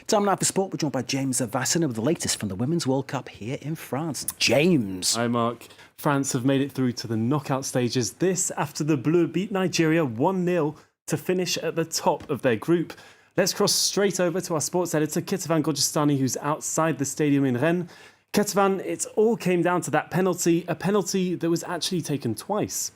Time now for sport. We're joined by James Vassiner with the latest from the Women's World Cup here in France. James. Hi, Mark. France have made it through to the knockout stages. This after the Bleus beat Nigeria 1-0 to finish at the top of their group. Let's cross straight over to our sports editor, Ketavan Gojestani, who's outside the stadium in Rennes. Ketavan, it all came down to that penalty, a penalty that was actually taken twice.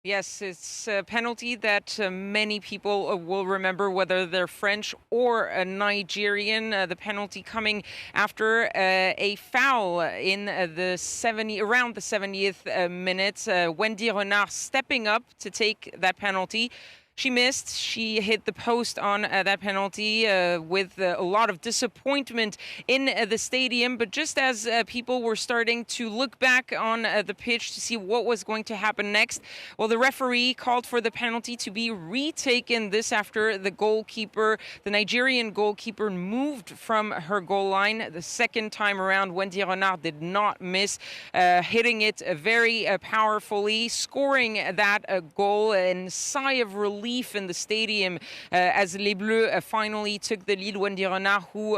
Yes, it's a penalty that many people will remember, whether they're French or Nigerian. The penalty coming after a foul in around the 70th minute. Wendy Renard stepping up to take that penalty. She missed. She hit the post on that penalty with a lot of disappointment in the stadium. But just as people were starting to look back on the pitch to see what was going to happen next, well, the referee called for the penalty to be retaken. This after the Nigerian goalkeeper, moved from her goal line. The second time around, Wendy Renard did not miss, hitting it very powerfully, scoring that goal. And sigh of relief in the stadium as Les Bleus finally took the lead. Wendy Renard, who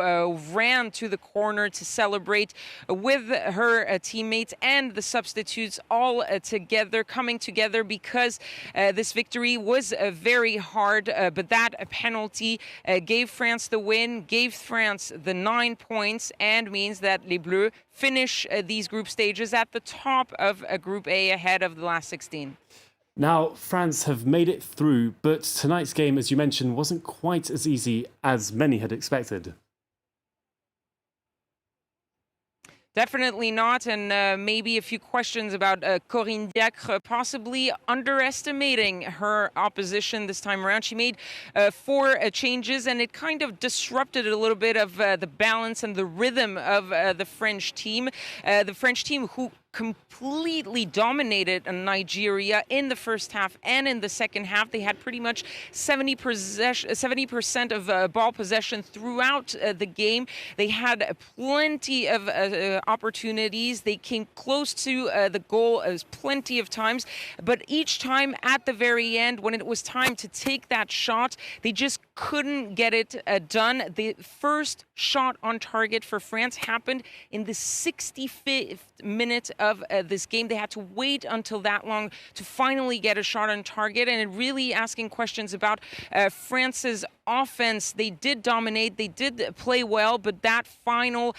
ran to the corner to celebrate with her teammates and the substitutes all together, coming together because this victory was very hard. But that penalty gave France the win, gave France the 9 points, and means that Les Bleus finish these group stages at the top of Group A ahead of the last 16. Now, France have made it through, but tonight's game, as you mentioned, wasn't quite as easy as many had expected. Definitely not, and maybe a few questions about Corinne Diacre possibly underestimating her opposition this time around. She made 4 changes, and it kind of disrupted a little bit of the balance and the rhythm of the French team. The French team who completely dominated Nigeria in the first half and in the second half. They had pretty much 70% of ball possession throughout the game. They had plenty of opportunities. They came close to the goal plenty of times, but each time at the very end, when it was time to take that shot, they just couldn't get it done. The first shot on target for France happened in the 65th minute of this game. They had to wait until that long to finally get a shot on target, and really asking questions about France's offense. They did dominate, they did play well, but that final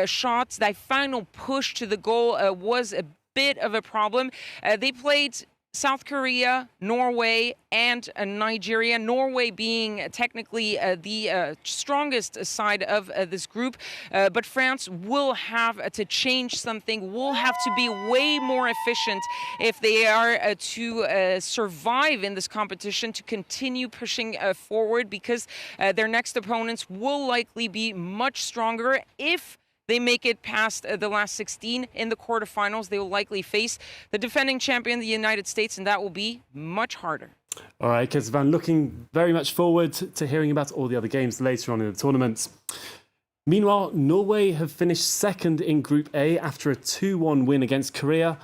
shot, that final push to the goal was a bit of a problem. They played South Korea, Norway, and Nigeria. Norway being technically the strongest side of this group. But France will have to change something, will have to be way more efficient if they are to survive in this competition, to continue pushing forward, because their next opponents will likely be much stronger. If they make it past the last 16 in the quarterfinals, they will likely face the defending champion, the United States, and that will be much harder. All right, Ketavan, looking very much forward to hearing about all the other games later on in the tournament. Meanwhile, Norway have finished second in Group A after a 2-1 win against Korea.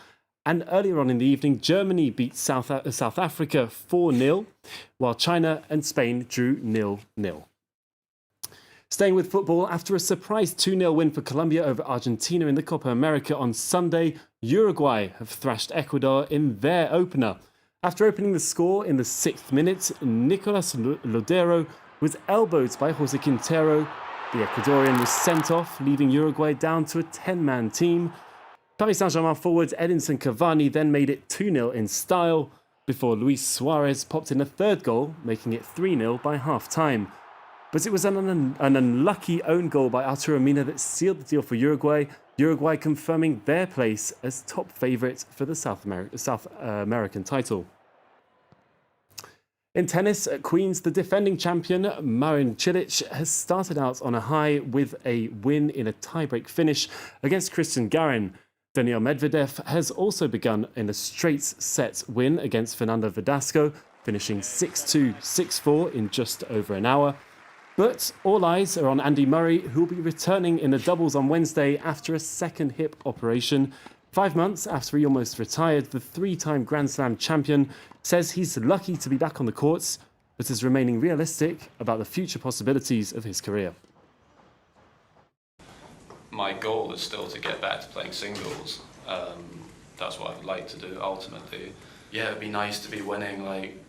And earlier on in the evening, Germany beat South Africa 4-0, while China and Spain drew 0-0. Staying with football, after a surprise 2-0 win for Colombia over Argentina in the Copa America on Sunday, Uruguay have thrashed Ecuador in their opener. After opening the score in the 6th minute, Nicolas Lodero was elbowed by Jose Quintero. The Ecuadorian was sent off, leaving Uruguay down to a 10-man team. Paris Saint-Germain forward Edinson Cavani then made it 2-0 in style, before Luis Suarez popped in a third goal, making it 3-0 by half-time. But it was an unlucky own goal by Arturo Mina that sealed the deal for Uruguay, Uruguay confirming their place as top favourite for the South American title. In tennis at Queen's, the defending champion Marin Cilic has started out on a high with a win in a tie-break finish against Christian Garin. Daniil Medvedev has also begun in a straight-set win against Fernando Verdasco, finishing 6-2, 6-4 in just over an hour. But all eyes are on Andy Murray, who will be returning in the doubles on Wednesday after a second hip operation. 5 months after he almost retired, the 3-time Grand Slam champion says he's lucky to be back on the courts. but is remaining realistic about the future possibilities of his career. My goal is still to get back to playing singles. That's what I'd like to do ultimately. Yeah, it'd be nice to be winning like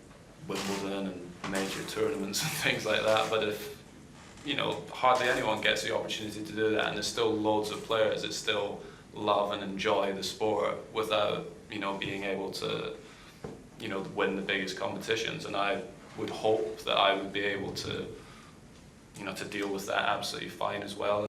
Wimbledon and major tournaments and things like that, but if, you know, hardly anyone gets the opportunity to do that, and there's still loads of players that still love and enjoy the sport without, you know, being able to, you know, win the biggest competitions. And I would hope that I would be able to, you know, to deal with that absolutely fine as well.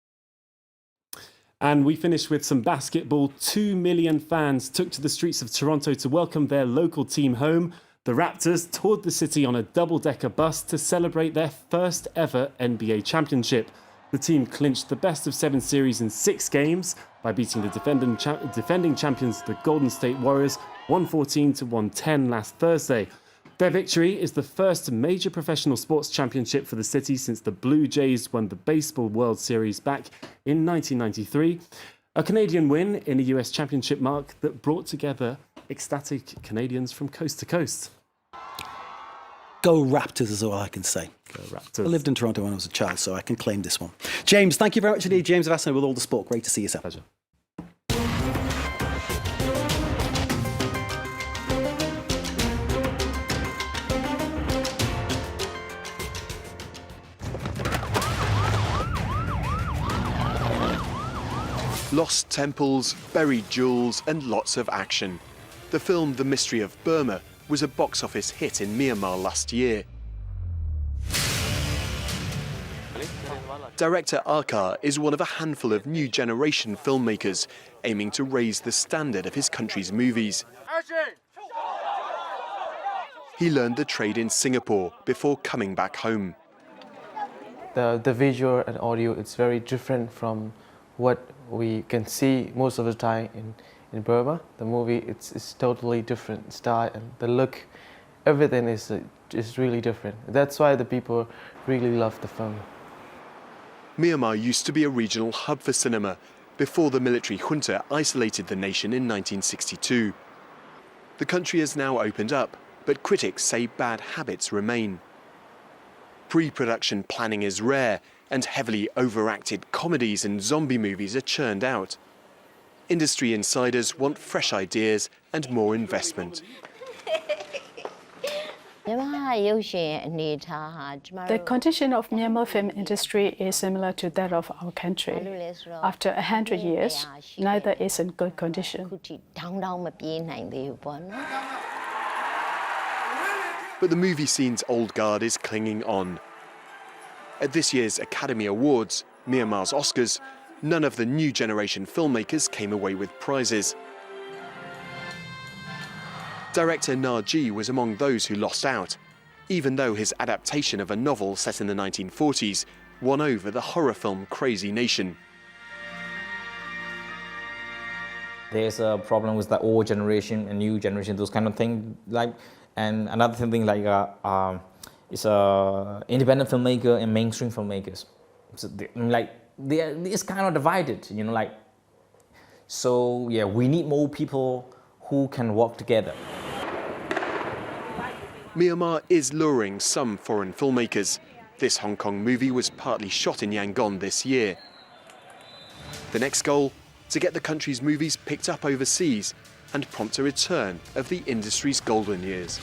And we finish with some basketball. 2 million fans took to the streets of Toronto to welcome their local team home. The Raptors toured the city on a double-decker bus to celebrate their first ever NBA championship. The team clinched the best-of-7 series in 6 games by beating the defending champions, the Golden State Warriors, 114-110 last Thursday. Their victory is the first major professional sports championship for the city since the Blue Jays won the Baseball World Series back in 1993. A Canadian win in a US championship mark that brought together ecstatic Canadians from coast to coast. Go Raptors is all I can say. Go Raptors. I lived in Toronto when I was a child, so I can claim this one. James, thank you very much indeed. James Vassana with All the Sport. Great to see you, sir. Pleasure. Lost temples, buried jewels, and lots of action. The film The Mystery of Burma was a box office hit in Myanmar last year. Director Arkar is one of a handful of new generation filmmakers aiming to raise the standard of his country's movies. He learned the trade in Singapore before coming back home. The visual and audio, it's very different from what we can see most of the time in Burma. The movie, it's totally different style, and the look, everything is really different. That's why the people really love the film. Myanmar used to be a regional hub for cinema before the military junta isolated the nation in 1962. The country has now opened up, but critics say bad habits remain. Pre-production planning is rare, and heavily overacted comedies and zombie movies are churned out. Industry insiders want fresh ideas and more investment. The condition of Myanmar film industry is similar to that of our country. After 100 years, neither is in good condition. But the movie scene's old guard is clinging on. At this year's Academy Awards, Myanmar's Oscars, none of the new generation filmmakers came away with prizes. Director Na Ji was among those who lost out, even though his adaptation of a novel set in the 1940s won over the horror film Crazy Nation. There's a problem with the old generation and new generation, those kind of things. And another thing is independent filmmaker and mainstream filmmakers. So it's kind of divided, you know, So yeah, we need more people who can work together. Myanmar is luring some foreign filmmakers. This Hong Kong movie was partly shot in Yangon this year. The next goal, to get the country's movies picked up overseas and prompt a return of the industry's golden years.